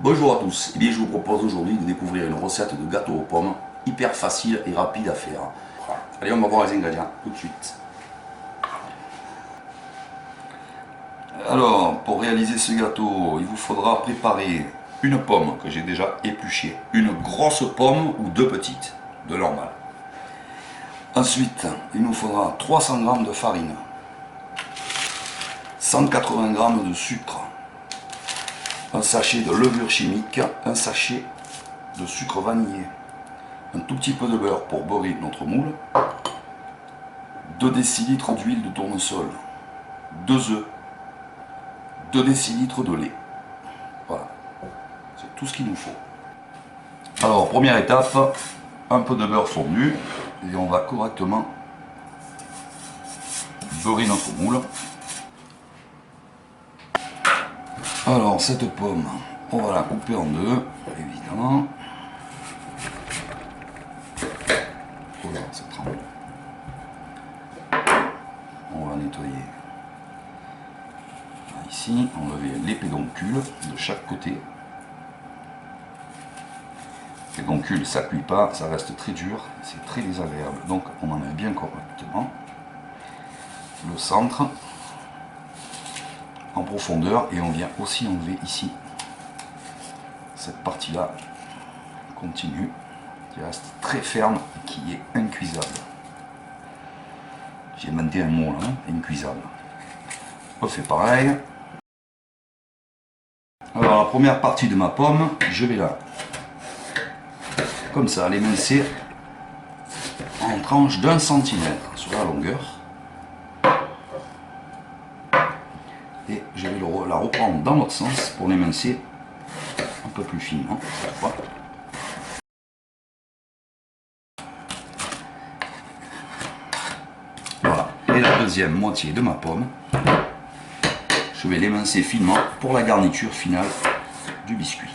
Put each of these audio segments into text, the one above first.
Bonjour à tous, et bien, je vous propose aujourd'hui de découvrir une recette de gâteau aux pommes hyper facile et rapide à faire. Allez, on va voir les ingrédients tout de suite. Alors, pour réaliser ce gâteau, il vous faudra préparer une pomme que j'ai déjà épluchée, une grosse pomme ou deux petites, de normal. Ensuite, il nous faudra 300 g de farine, 180 g de sucre, un sachet de levure chimique, un sachet de sucre vanillé, un tout petit peu de beurre pour beurrer notre moule, 2 décilitres d'huile de tournesol, 2 œufs, 2 décilitres de lait. Voilà, c'est tout ce qu'il nous faut. Alors, première étape, un peu de beurre fondu et on va correctement beurrer notre moule. Alors, cette pomme, on va la couper en deux, évidemment. Oh là, ça tremble. On va nettoyer ici, enlever les pédoncules de chaque côté. Les pédoncules, ça cuit pas, ça reste très dur, c'est très désagréable. Donc, on en met bien correctement. Le centre en profondeur et on vient aussi enlever ici cette partie là continue qui reste très ferme et qui est incuisable. J'ai inventé un mot là, incuisable. On fait pareil. Alors la première partie de ma pomme, je vais là comme ça l'émincer en tranches d'1 centimètre sur la longueur. Et je vais la reprendre dans l'autre sens pour l'émincer un peu plus finement. Voilà. Et la deuxième moitié de ma pomme, je vais l'émincer finement pour la garniture finale du biscuit.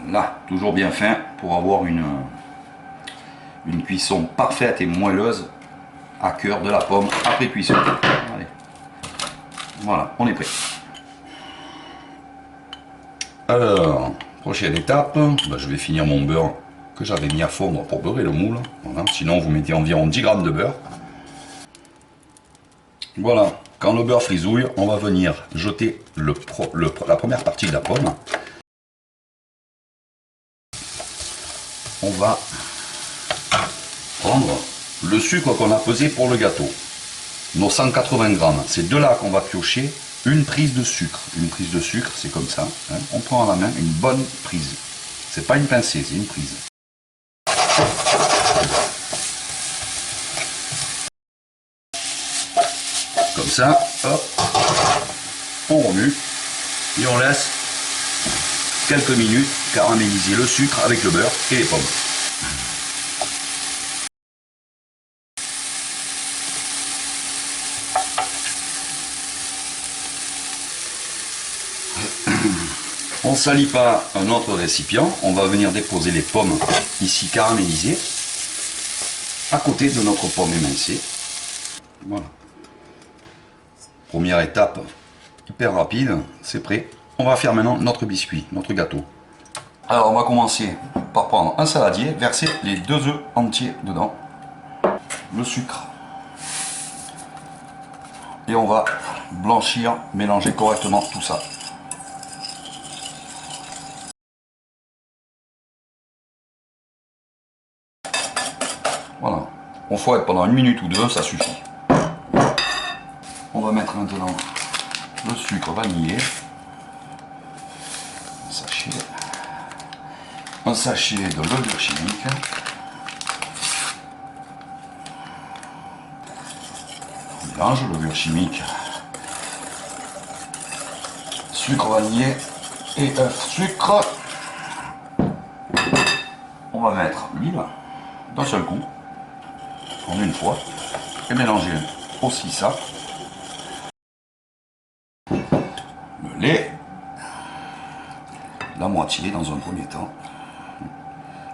Là, toujours bien fin pour avoir une cuisson parfaite et moelleuse à cœur de la pomme après cuisson. Allez. Voilà, on est prêt. Alors, prochaine étape, je vais finir mon beurre que j'avais mis à fondre pour beurrer le moule. Voilà. Sinon, vous mettez environ 10 g de beurre. Voilà, quand le beurre frisouille, on va venir jeter la première partie de la pomme. On va prendre le sucre qu'on a pesé pour le gâteau, nos 180 g. C'est de là qu'on va piocher une prise de sucre. Une prise de sucre, c'est comme ça. Hein. On prend à la main une bonne prise. C'est pas une pincée, c'est une prise. Comme ça, hop, on remue et on laisse quelques minutes caraméliser le sucre avec le beurre et les pommes. On ne salit pas un autre récipient, on va venir déposer les pommes ici caramélisées à côté de notre pomme émincée. Voilà. Première étape hyper rapide, c'est prêt. On va faire maintenant notre biscuit, notre gâteau. Alors on va commencer par prendre un saladier, verser les 2 œufs entiers dedans, le sucre, et on va blanchir, mélanger correctement tout ça. Voilà, on fouette pendant 1 minute ou 2, ça suffit. On va mettre maintenant le sucre vanillé, un sachet de levure chimique, on mélange levure chimique, sucre vanillé et œuf sucre. On va mettre l'huile d'un seul coup, en une fois, et mélanger aussi ça. Le lait, la moitié dans un premier temps,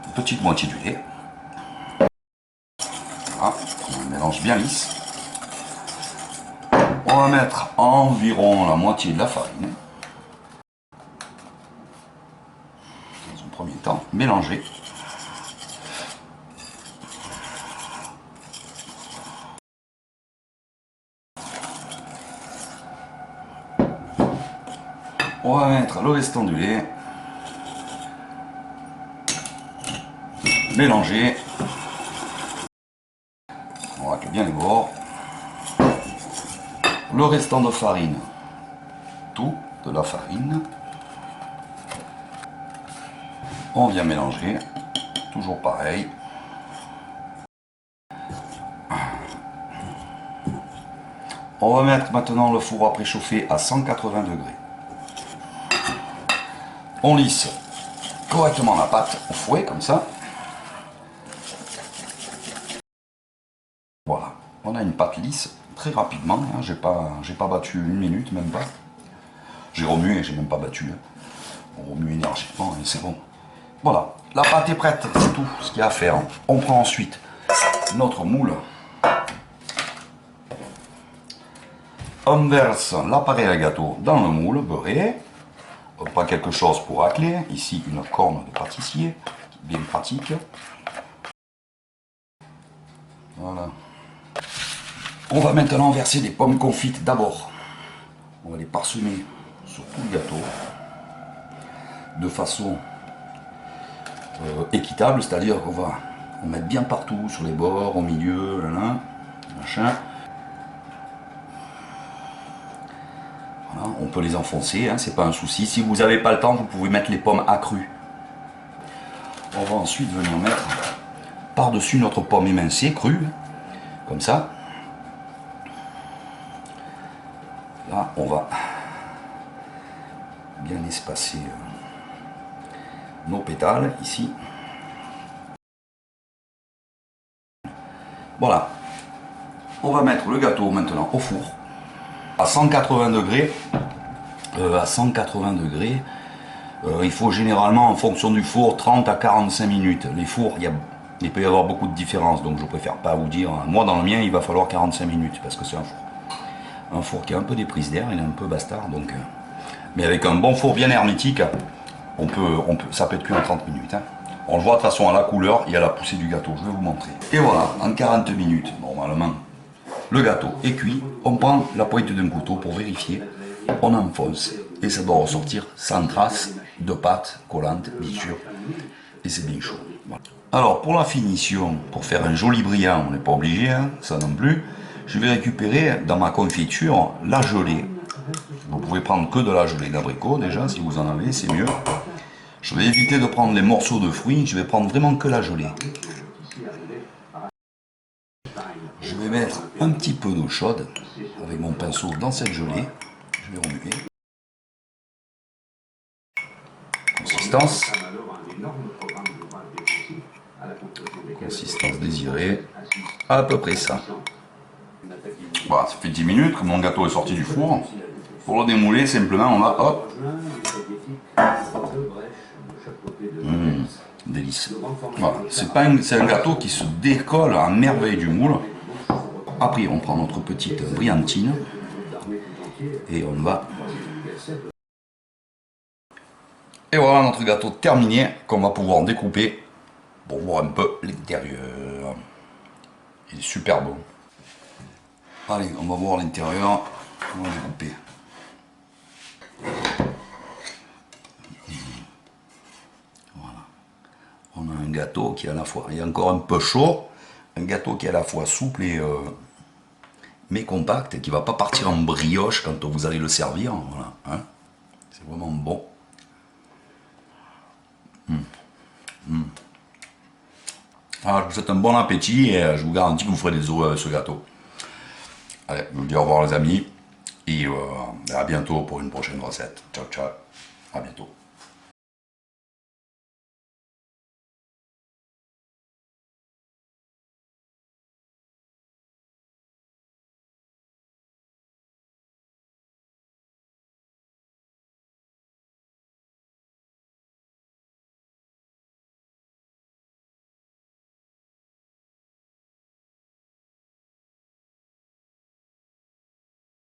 une petite moitié du lait. Voilà, on mélange bien lisse. On va mettre environ la moitié de la farine. Dans un premier temps, mélanger. On va mettre le restant du lait. Mélanger. On racle bien les bords. Le restant de farine. Tout de la farine. On vient mélanger. Toujours pareil. On va mettre maintenant le four à préchauffer à 180 degrés. On lisse correctement la pâte au fouet, comme ça. Voilà, on a une pâte lisse très rapidement. Hein. J'ai pas battu une minute, même pas. J'ai remué, j'ai même pas battu. Hein. On remue énergiquement et c'est bon. Voilà, la pâte est prête, c'est tout ce qu'il y a à faire. On prend ensuite notre moule. On verse l'appareil à gâteau dans le moule beurré. On prend quelque chose pour racler. Ici, une corne de pâtissier, bien pratique. Voilà. On va maintenant verser des pommes confites d'abord. On va les parsemer sur tout le gâteau de façon équitable, c'est-à-dire qu'on va en mettre bien partout, sur les bords, au milieu, là, machin. Voilà, on peut les enfoncer, hein, c'est pas un souci. Si vous n'avez pas le temps, vous pouvez mettre les pommes accrues. On va ensuite venir mettre par-dessus notre pomme émincée, crue, comme ça. Là, on va bien espacer nos pétales, ici. Voilà. On va mettre le gâteau maintenant au four, à 180 degrés. Il faut généralement, en fonction du four, 30 à 45 minutes. Les fours, il peut y avoir beaucoup de différences, donc je préfère pas vous dire. Moi, dans le mien, il va falloir 45 minutes, parce que c'est un four qui a un peu des prises d'air, il est un peu bastard, donc. Mais avec un bon four bien hermétique, ça peut être cuit en 30 minutes. Hein. On le voit de toute façon à la couleur et à la poussée du gâteau, je vais vous montrer. Et voilà, en 40 minutes, normalement, le gâteau est cuit. On prend la pointe d'un couteau pour vérifier, on enfonce, et ça doit ressortir sans trace de pâte collante, bien sûr, et c'est bien chaud. Voilà. Alors, pour la finition, pour faire un joli brillant, on n'est pas obligé, hein, ça non plus, je vais récupérer dans ma confiture la gelée. Vous pouvez prendre que de la gelée d'abricot déjà, si vous en avez, c'est mieux. Je vais éviter de prendre les morceaux de fruits, je vais prendre vraiment que la gelée. Je vais mettre un petit peu d'eau chaude avec mon pinceau dans cette gelée. Je vais remuer. Consistance. Consistance désirée. À peu près ça. Voilà, ça fait 10 minutes que mon gâteau est sorti du four. Pour le démouler, simplement, on va, hop. Délice. Voilà, c'est un gâteau qui se décolle à merveille du moule. Après, on prend notre petite brillantine et on va. Et voilà notre gâteau terminé qu'on va pouvoir découper pour voir un peu l'intérieur. Il est super bon. Allez, on va voir l'intérieur. On va découper. Voilà. On a un gâteau qui est à la fois, il est encore un peu chaud, un gâteau qui est à la fois souple et mais compact et qui ne va pas partir en brioche quand vous allez le servir. Voilà, hein. C'est vraiment bon. Alors, je vous souhaite un bon appétit et je vous garantis que vous ferez des os avec ce gâteau. Allez, je vous dis au revoir les amis et à bientôt pour une prochaine recette. Ciao ciao, à bientôt.